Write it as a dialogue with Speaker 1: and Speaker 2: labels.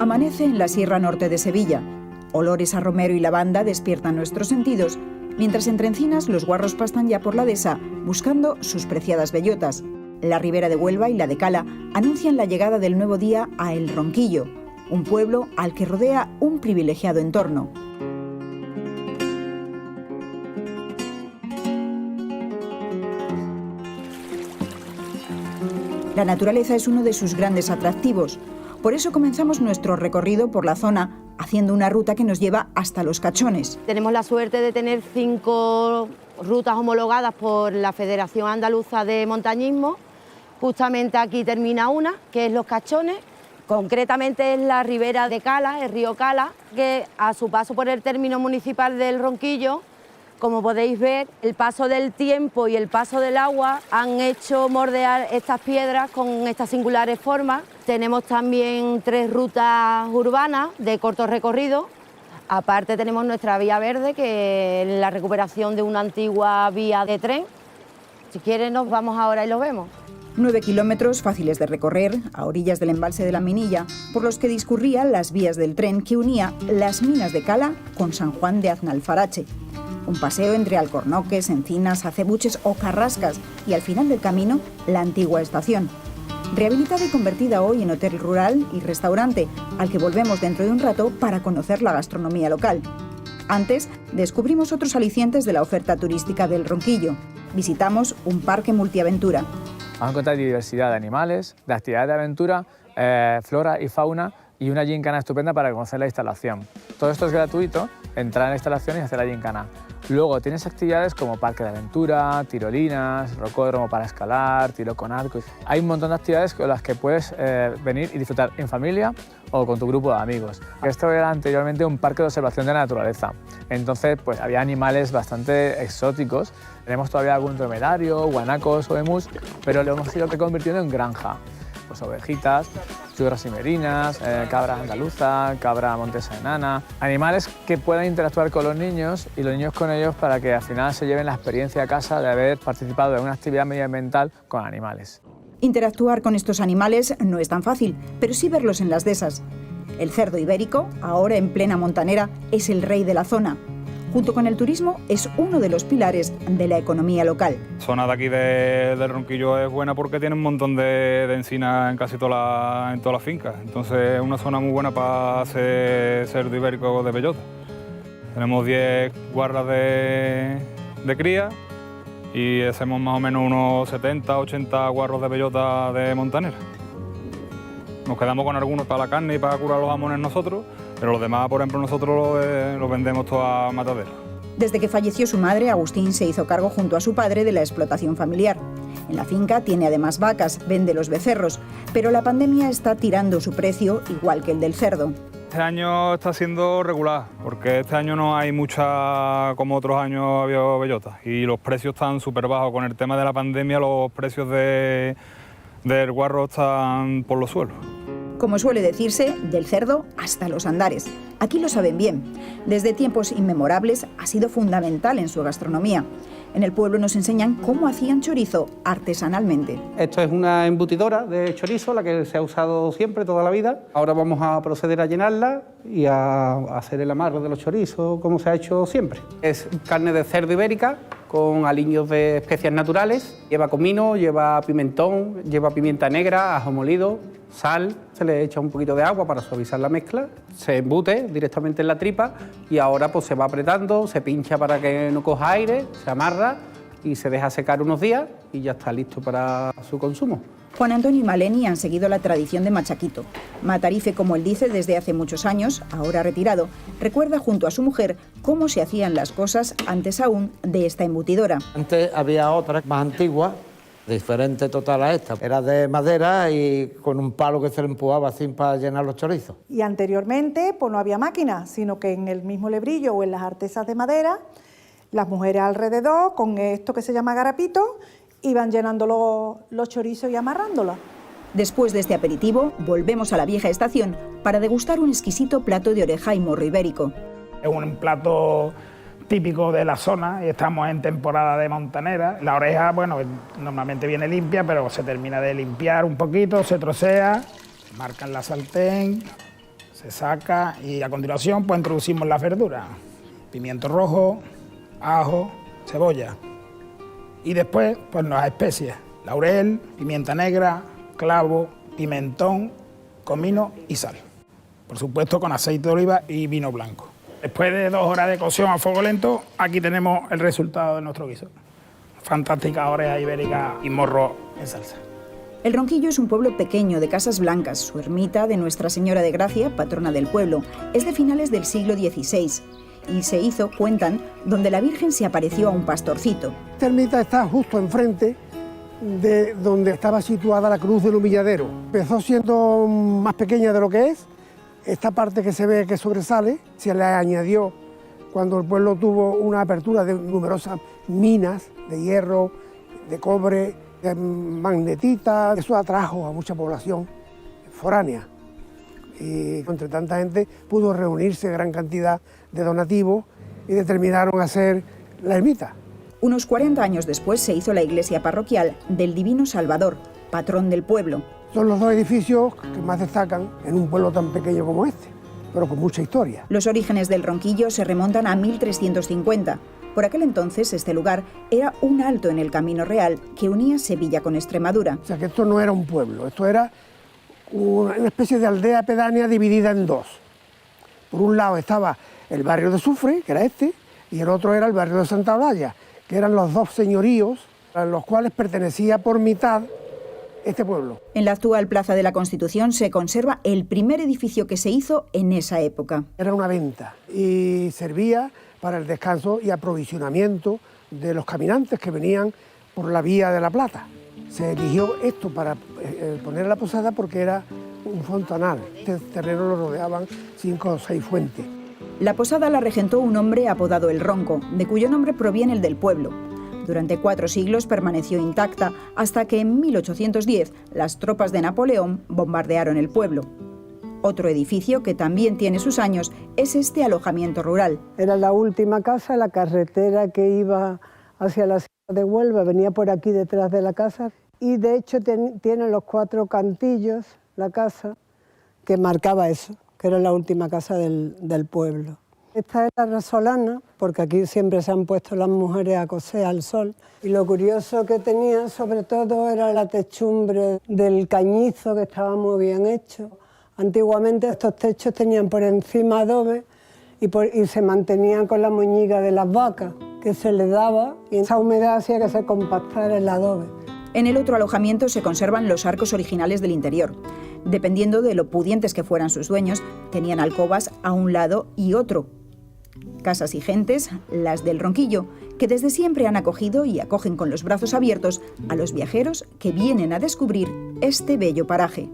Speaker 1: Amanece en la Sierra Norte de Sevilla. Olores a romero y lavanda despiertan nuestros sentidos, mientras entre encinas los guarros pastan ya por la dehesa buscando sus preciadas bellotas. La ribera de Huelva y la de Cala anuncian la llegada del nuevo día a El Ronquillo, un pueblo al que rodea un privilegiado entorno. La naturaleza es uno de sus grandes atractivos. Por eso comenzamos nuestro recorrido por la zona, haciendo una ruta que nos lleva hasta Los Cachones.
Speaker 2: Tenemos la suerte de tener 5 rutas homologadas por la Federación Andaluza de Montañismo. Justamente aquí termina una, que es Los Cachones. Concretamente es la ribera de Cala, el río Cala, que a su paso por el término municipal del Ronquillo, como podéis ver, el paso del tiempo y el paso del agua han hecho mordear estas piedras con estas singulares formas. Tenemos también 3 rutas urbanas de corto recorrido. Aparte tenemos nuestra vía verde, que es la recuperación de una antigua vía de tren. Si quieren nos vamos ahora y lo vemos.
Speaker 1: 9 kilómetros fáciles de recorrer a orillas del embalse de la Minilla, por los que discurrían las vías del tren que unía las minas de Cala con San Juan de Aznalfarache. Un paseo entre alcornoques, encinas, acebuches o carrascas y al final del camino la antigua estación. Rehabilitada y convertida hoy en hotel rural y restaurante, al que volvemos dentro de un rato para conocer la gastronomía local. Antes, descubrimos otros alicientes de la oferta turística del Ronquillo. Visitamos un parque multiaventura.
Speaker 3: Vamos a encontrar diversidad de animales, de actividades de aventura, flora y fauna y una gincana estupenda para conocer la instalación. Todo esto es gratuito, entrar en la instalación y hacer la gincana. Luego tienes actividades como parque de aventura, tirolinas, rocódromo para escalar, tiro con arco. Hay un montón de actividades con las que puedes venir y disfrutar en familia o con tu grupo de amigos. Esto era anteriormente un parque de observación de la naturaleza. Entonces pues había animales bastante exóticos. Tenemos todavía algún dromedario, guanacos o emus, pero lo hemos ido reconvirtiendo en granja. Pues ovejitas, churras y merinas, cabra andaluza, cabra montesa enana. Animales que puedan interactuar con los niños y los niños con ellos para que al final se lleven la experiencia a casa de haber participado en una actividad medioambiental con animales.
Speaker 1: Interactuar con estos animales no es tan fácil, pero sí verlos en las dehesas. El cerdo ibérico, ahora en plena montanera, es el rey de la zona. Junto con el turismo, es uno de los pilares de la economía local.
Speaker 4: La zona de aquí del Ronquillo es buena porque tiene un montón de encinas en casi todas las fincas. Entonces es una zona muy buena para hacer cerdo ibérico de bellota. Tenemos 10 guarras de cría y hacemos más o menos unos 70, 80 guarros de bellota de montanera. Nos quedamos con algunos para la carne y para curar los jamones nosotros, pero los demás, por ejemplo, nosotros los vendemos todo a matadero.
Speaker 1: Desde que falleció su madre, Agustín se hizo cargo junto a su padre de la explotación familiar. En la finca tiene además vacas, vende los becerros, pero la pandemia está tirando su precio igual que el del cerdo.
Speaker 4: Este año está siendo regular, porque este año no hay mucha, como otros años había bellota, y los precios están súper bajos. Con el tema de la pandemia, los precios del guarro están por los suelos.
Speaker 1: Como suele decirse, del cerdo hasta los andares. Aquí lo saben bien. Desde tiempos inmemorables ha sido fundamental en su gastronomía. En el pueblo nos enseñan cómo hacían chorizo artesanalmente.
Speaker 5: Esto es una embutidora de chorizo, la que se ha usado siempre, toda la vida. Ahora vamos a proceder a llenarla y a hacer el amarre de los chorizos, como se ha hecho siempre. Es carne de cerdo ibérica con aliños de especias naturales. Lleva comino, lleva pimentón, lleva pimienta negra, ajo molido, sal. Se le echa un poquito de agua para suavizar la mezcla. Se embute directamente en la tripa y ahora pues se va apretando, se pincha para que no coja aire, se amarra y se deja secar unos días y ya está listo para su consumo.
Speaker 1: Juan Antonio y Maleni han seguido la tradición de Machaquito. Matarife, como él dice, desde hace muchos años, ahora retirado, recuerda junto a su mujer cómo se hacían las cosas antes aún de esta embutidora.
Speaker 6: Antes había otra más antigua, diferente total a esta. Era de madera y con un palo que se le empujaba así para llenar los chorizos.
Speaker 7: Y anteriormente pues no había máquina, sino que en el mismo lebrillo o en las artesas de madera, las mujeres alrededor, con esto que se llama garapito, iban llenando los chorizos y amarrándolos.
Speaker 1: Después de este aperitivo, volvemos a la vieja estación para degustar un exquisito plato de oreja y morro ibérico.
Speaker 8: Es un plato típico de la zona y estamos en temporada de montanera. La oreja, bueno, normalmente viene limpia, pero se termina de limpiar un poquito, se trocea, marcan la sartén, Se saca y a continuación pues introducimos las verduras. Pimiento rojo, ajo, cebolla. Y después pues las especies. Laurel, pimienta negra, clavo, pimentón, comino y sal. Por supuesto con aceite de oliva y vino blanco. Después de 2 horas de cocción a fuego lento, aquí tenemos el resultado de nuestro guiso. Fantástica oreja ibérica y morro en salsa.
Speaker 1: El Ronquillo es un pueblo pequeño de casas blancas. Su ermita de Nuestra Señora de Gracia, patrona del pueblo, es de finales del siglo XVI y se hizo, cuentan, donde la Virgen se apareció a un pastorcito.
Speaker 9: Esta ermita está justo enfrente de donde estaba situada la cruz del Humilladero. Empezó siendo más pequeña de lo que es. Esta parte que se ve que sobresale se le añadió cuando el pueblo tuvo una apertura de numerosas minas de hierro, de cobre, de magnetita. Eso atrajo a mucha población foránea y entre tanta gente pudo reunirse gran cantidad de donativos y determinaron hacer la ermita.
Speaker 1: Unos 40 años después se hizo la iglesia parroquial del Divino Salvador, patrón del pueblo.
Speaker 9: Son los 2 edificios que más destacan en un pueblo tan pequeño como este, pero con mucha historia.
Speaker 1: Los orígenes del Ronquillo se remontan a 1350. Por aquel entonces este lugar era un alto en el Camino Real que unía Sevilla con Extremadura.
Speaker 9: O sea que esto no era un pueblo, esto era una especie de aldea pedánea dividida en 2. Por un lado estaba el barrio de Sufre, que era este, y el otro era el barrio de Santa Olalla, que eran los 2 señoríos a los cuales pertenecía por mitad este pueblo.
Speaker 1: En la actual Plaza de la Constitución se conserva el primer edificio que se hizo en esa época.
Speaker 9: Era una venta y servía para el descanso y aprovisionamiento de los caminantes que venían por la Vía de la Plata. Se eligió esto para poner la posada porque era un fontanal. Este terreno lo rodeaban 5 o 6 fuentes.
Speaker 1: La posada la regentó un hombre apodado El Ronco, de cuyo nombre proviene el del pueblo. Durante 4 siglos permaneció intacta hasta que en 1810 las tropas de Napoleón bombardearon el pueblo. Otro edificio que también tiene sus años es este alojamiento rural.
Speaker 10: Era la última casa, la carretera que iba hacia la ciudad de Huelva venía por aquí detrás de la casa y de hecho tiene los 4 cantillos, la casa, que marcaba eso, que era la última casa del pueblo. Esta es la resolana, porque aquí siempre se han puesto las mujeres a coser al sol. Y lo curioso que tenía, sobre todo, era la techumbre del cañizo, que estaba muy bien hecho. Antiguamente estos techos tenían por encima adobe y se mantenían con la moñiga de las vacas, que se le daba, y esa humedad hacía que se compactara el adobe.
Speaker 1: En el otro alojamiento se conservan los arcos originales del interior. Dependiendo de lo pudientes que fueran sus dueños, tenían alcobas a un lado y otro. Casas y gentes, las del Ronquillo, que desde siempre han acogido y acogen con los brazos abiertos a los viajeros que vienen a descubrir este bello paraje.